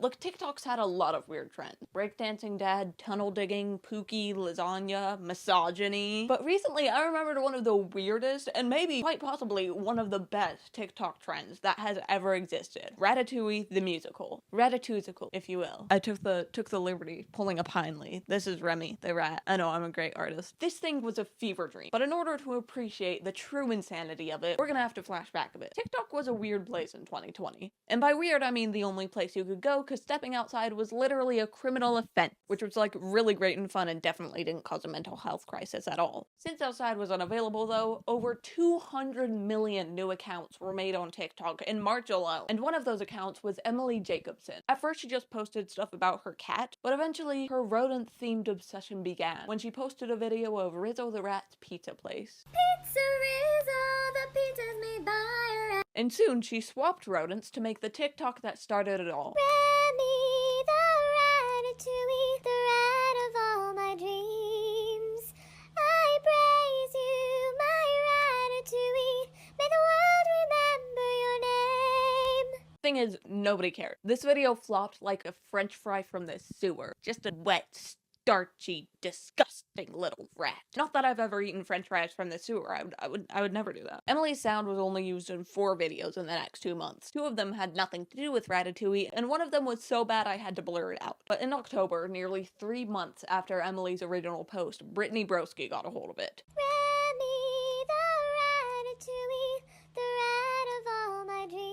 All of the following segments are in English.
Look, TikTok's had a lot of weird trends. Breakdancing dad, tunnel digging, pookie, lasagna, misogyny. But recently I remembered one of the weirdest and maybe quite possibly one of the best TikTok trends that has ever existed. Ratatouille the musical. Ratatouille, if you will. I took the liberty pulling a Pinely. This is Remy the rat. I know I'm a great artist. This thing was a fever dream. But in order to appreciate the true insanity of it, we're gonna have to flash back a bit. TikTok was a weird place in 2020. And by weird I mean the only place you could go because stepping outside was literally a criminal offense, which was like really great and fun and definitely didn't cause a mental health crisis at all. Since outside was unavailable though, over 200 million new accounts were made on TikTok in March alone, and one of those accounts was Emily Jacobson. At first she just posted stuff about her cat, but eventually her rodent-themed obsession began when she posted a video of Rizzo the rat's pizza place. Pizza Rizzo, the pizza's made by a rat. And soon she swapped rodents to make the TikTok that started it all. Remy, the ratatouille, the rat of all my dreams. I praise you, my ratatouille. May the world remember your name. Thing is, nobody cared. This video flopped like a french fry from the sewer. Just a wet, starchy, disgusting little rat. Not that I've ever eaten french fries from the sewer. I would never do that. Emily's sound was only used in 4 videos in the next 2 months. 2 of them had nothing to do with Ratatouille, and one of them was so bad I had to blur it out. But in October, nearly 3 months after Emily's original post, Brittany Broski got a hold of it. Remy, the ratatouille, the rat of all my dreams.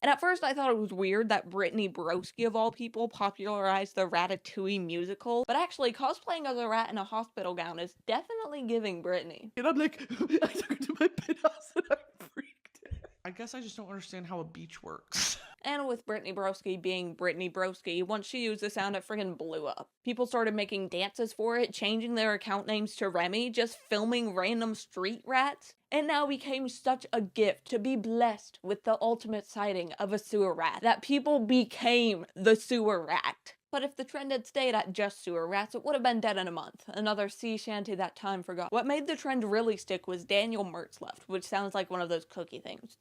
And at first I thought it was weird that Brittany Broski of all people popularized the Ratatouille musical, but actually cosplaying as a rat in a hospital gown is definitely giving Brittany. And I'm like, I took it to my penthouse and I freaked. I guess I just don't understand how a beach works. And with Brittany Broski being Brittany Broski, once she used the sound, it friggin' blew up. People started making dances for it, changing their account names to Remy, just filming random street rats. It now became such a gift to be blessed with the ultimate sighting of a sewer rat that people became the sewer rat. But if the trend had stayed at just sewer rats, it would have been dead in a month. Another sea shanty that time forgot. What made the trend really stick was Daniel Mertz left, which sounds like one of those cookie things.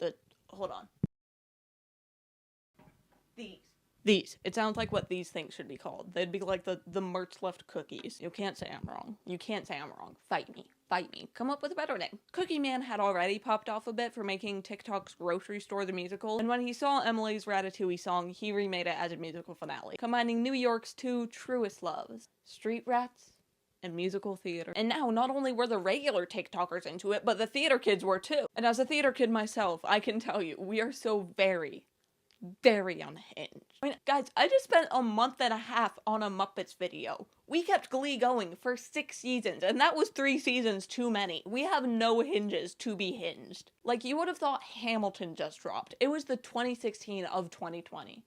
Hold on. These. It sounds like what these things should be called. They'd be like the Mertz left cookies. You can't say I'm wrong. You can't say I'm wrong. Fight me. Fight me. Come up with a better name. Cookie Man had already popped off a bit for making TikTok's Grocery Store the musical, and when he saw Emily's Ratatouille song, he remade it as a musical finale, combining New York's 2 truest loves, street rats and musical theater. And now, not only were the regular TikTokers into it, but the theater kids were too. And as a theater kid myself, I can tell you, we are so very unhinged. I mean, guys, I just spent a month and a half on a Muppets video. We kept Glee going for 6 seasons, and that was 3 seasons too many. We have no hinges to be hinged. Like, you would have thought Hamilton just dropped. It was the 2016 of 2020.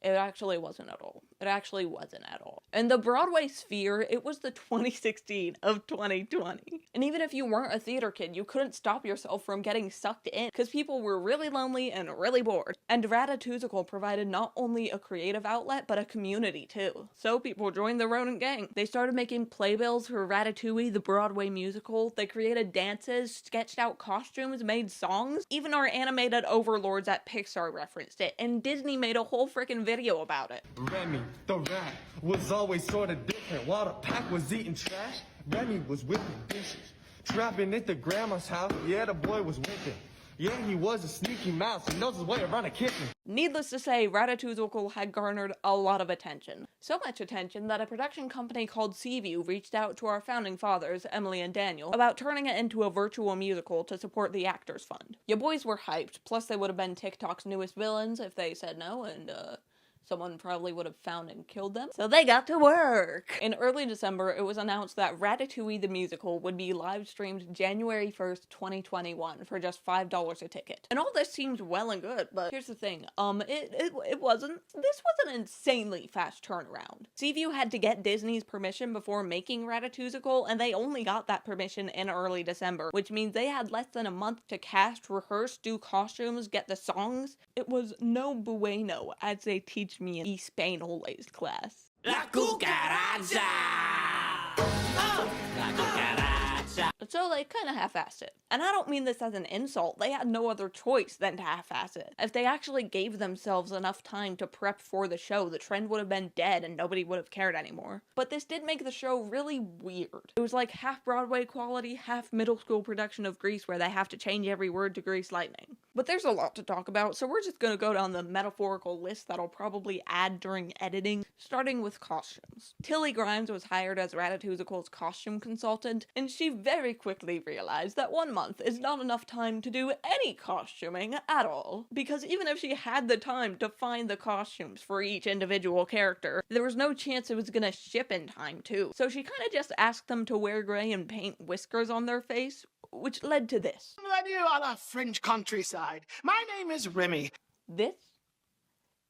It actually wasn't at all. It actually wasn't at all. And the Broadway sphere, it was the 2016 of 2020. And even if you weren't a theater kid, you couldn't stop yourself from getting sucked in, because people were really lonely and really bored. And Ratatouille provided not only a creative outlet, but a community too. So people joined the rodent gang. They started making playbills for Ratatouille, the Broadway musical. They created dances, sketched out costumes, made songs. Even our animated overlords at Pixar referenced it, and Disney made a whole freaking video about it. Remy, the rat, was always sort of different. While the pack was eating trash, Remy was whipping dishes. Trapping at the grandma's house, yeah, the boy was wicked. Yeah, he was a sneaky mouse. He knows his way around a kitchen. Needless to say, Ratatouille had garnered a lot of attention. So much attention that a production company called Seaview reached out to our founding fathers, Emily and Daniel, about turning it into a virtual musical to support the Actors Fund. Ya boys were hyped, plus they would have been TikTok's newest villains if they said no, and someone probably would have found and killed them. So they got to work! In early December, it was announced that Ratatouille the musical would be live streamed January 1st, 2021 for just $5 a ticket. And all this seems well and good, but here's the thing, it wasn't. This was an insanely fast turnaround. Seaview had to get Disney's permission before making Ratatouille, and they only got that permission in early December, which means they had less than a month to cast, rehearse, do costumes, get the songs. It was no bueno, as they teach me in Español's class. La cucaracha! Oh, la cucaracha! so they kinda half-assed it. And I don't mean this as an insult, they had no other choice than to half-ass it. If they actually gave themselves enough time to prep for the show, the trend would have been dead and nobody would have cared anymore. But this did make the show really weird. It was like half Broadway quality, half middle school production of Grease where they have to change every word to Grease Lightning. But there's a lot to talk about, so we're just gonna go down the metaphorical list that I'll probably add during editing, starting with costumes. Tilly Grimes was hired as Ratatouille's costume consultant, and she very quickly realized that 1 month is not enough time to do any costuming at all. Because even if she had the time to find the costumes for each individual character, there was no chance it was gonna ship in time too. So she kinda just asked them to wear gray and paint whiskers on their face, which led to this. Bienvenue à la French countryside. My name is Remy. This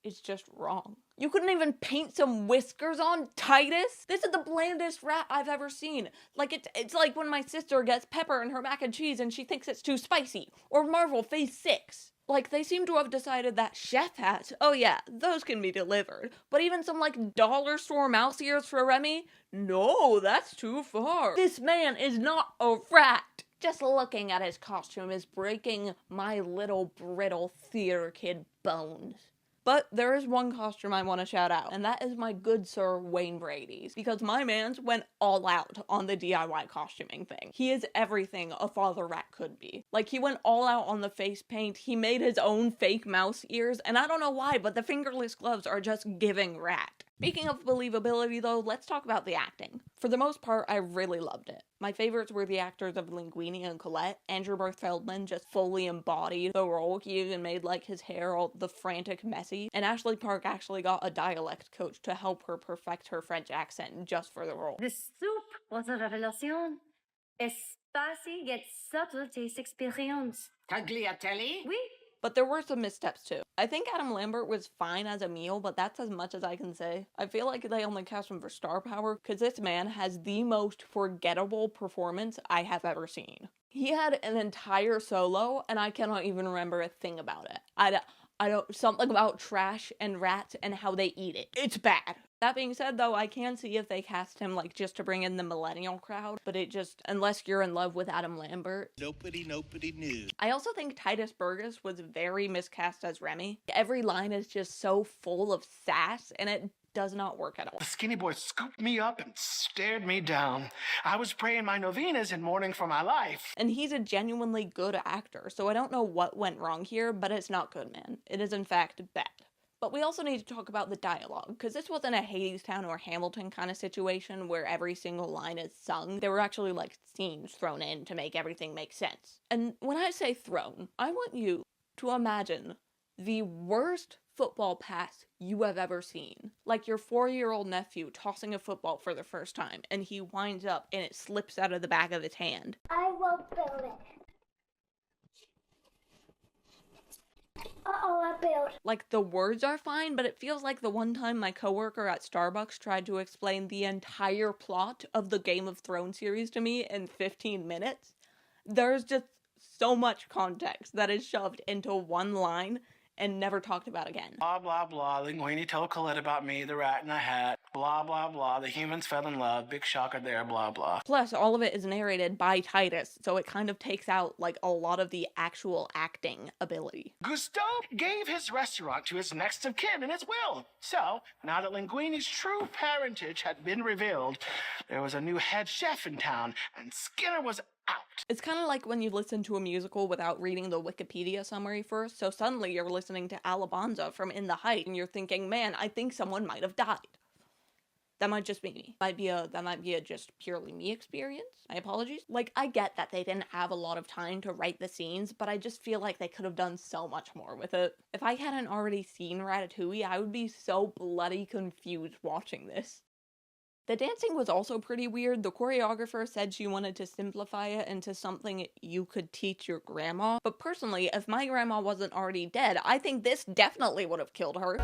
is just wrong. You couldn't even paint some whiskers on Titus? This is the blandest rat I've ever seen. Like, it's like when my sister gets pepper in her mac and cheese and she thinks it's too spicy. Or Marvel Phase 6. Like, they seem to have decided that chef hats, oh yeah, those can be delivered. But even some, like, dollar store mouse ears for Remy? No, that's too far. This man is not a rat. Just looking at his costume is breaking my little brittle theater kid bones. But there is one costume I want to shout out, and that is my good sir Wayne Brady's, because my man's went all out on the DIY costuming thing. He is everything a father rat could be. Like, he went all out on the face paint, he made his own fake mouse ears, and I don't know why, but the fingerless gloves are just giving rat. Speaking of believability though, let's talk about the acting. For the most part, I really loved it. My favorites were the actors of Linguini and Colette. Andrew Barth Feldman just fully embodied the role. He even made like his hair all the frantic messy. And Ashley Park actually got a dialect coach to help her perfect her French accent just for the role. The soup was a revelation. Espace yet subtle taste experience. Tagliatelle? Oui. But there were some missteps too. I think Adam Lambert was fine as a meal, but that's as much as I can say. I feel like they only cast him for star power, because this man has the most forgettable performance I have ever seen. He had an entire solo, and I cannot even remember a thing about it. I don't, something about trash and rats and how they eat it. It's bad. That being said, though, I can see if they cast him, like, just to bring in the millennial crowd, but it just, unless you're in love with Adam Lambert. Nobody knew. I also think Titus Burgess was very miscast as Remy. Every line is just so full of sass, and it does not work at all. The skinny boy scooped me up and stared me down. I was praying my novenas and mourning for my life. And he's a genuinely good actor, so I don't know what went wrong here, but it's not good, man. It is in fact bad. But we also need to talk about the dialogue, because this wasn't a Hadestown or Hamilton kind of situation where every single line is sung. There were actually, like, scenes thrown in to make everything make sense. And when I say thrown, I want you to imagine the worst football pass you have ever seen. Like your 4-year-old nephew tossing a football for the first time, and he winds up and it slips out of the back of his hand. I will build it. Uh-oh, I built. Like, the words are fine, but it feels like the one time my coworker at Starbucks tried to explain the entire plot of the Game of Thrones series to me in 15 minutes. There's just so much context that is shoved into one line and never talked about again. Blah, blah, blah. Linguini told Colette about me, the rat in a hat. Blah, blah, blah. The humans fell in love. Big shocker there, blah, blah. Plus, all of it is narrated by Titus, so it kind of takes out, like, a lot of the actual acting ability. Gusteau gave his restaurant to his next of kin in his will. So, now that Linguini's true parentage had been revealed, there was a new head chef in town, and Skinner was out. It's kind of like when you listen to a musical without reading the Wikipedia summary first, so suddenly you're listening to Alabanza from In the Heights, and you're thinking, man, I think someone might have died. That might just be me. That might be a just purely me experience. My apologies. Like, I get that they didn't have a lot of time to write the scenes, but I just feel like they could have done so much more with it. If I hadn't already seen Ratatouille, I would be so bloody confused watching this. The dancing was also pretty weird. The choreographer said she wanted to simplify it into something you could teach your grandma. But personally, if my grandma wasn't already dead, I think this definitely would have killed her.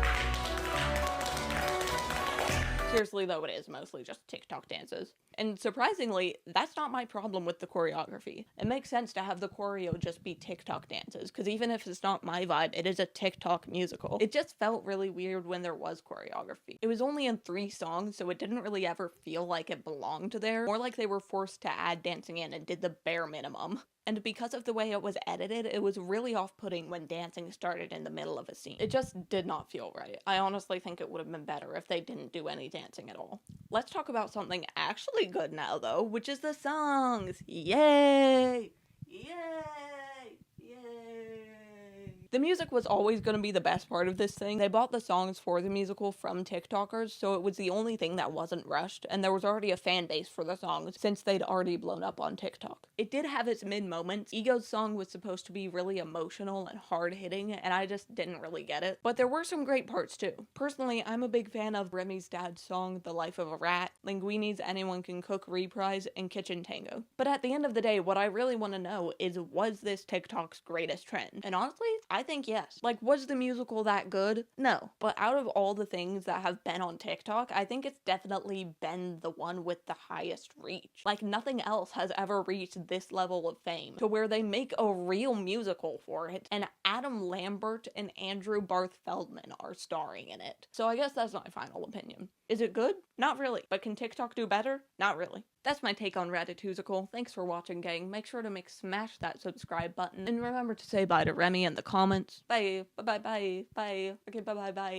Seriously though, it is mostly just TikTok dances. And surprisingly, that's not my problem with the choreography. It makes sense to have the choreo just be TikTok dances, because even if it's not my vibe, it is a TikTok musical. It just felt really weird when there was choreography. It was only in 3 songs, so it didn't really ever feel like it belonged there, more like they were forced to add dancing in and did the bare minimum. And because of the way it was edited, it was really off-putting when dancing started in the middle of a scene. It just did not feel right. I honestly think it would have been better if they didn't do any dancing at all. Let's talk about something actually good now, though, which is the songs. Yay! Yay! Yay! The music was always going to be the best part of this thing. They bought the songs for the musical from TikTokers, so it was the only thing that wasn't rushed, and there was already a fan base for the songs since they'd already blown up on TikTok. It did have its mid-moments. Ego's song was supposed to be really emotional and hard-hitting, and I just didn't really get it. But there were some great parts too. Personally, I'm a big fan of Remy's dad's song, The Life of a Rat, Linguini's Anyone Can Cook reprise, and Kitchen Tango. But at the end of the day, what I really want to know is, was this TikTok's greatest trend? And honestly, I think yes. Like, was the musical that good? No. But out of all the things that have been on TikTok, I think it's definitely been the one with the highest reach. Like, nothing else has ever reached this level of fame, to where they make a real musical for it, and Adam Lambert and Andrew Barth Feldman are starring in it. So I guess that's my final opinion. Is it good? Not really. But can TikTok do better? Not really. That's my take on Ratatouille. Thanks for watching, gang. Make sure to smash that subscribe button, and remember to say bye to Remy in the comments. Bye. Bye bye bye. Bye. Okay, bye bye bye.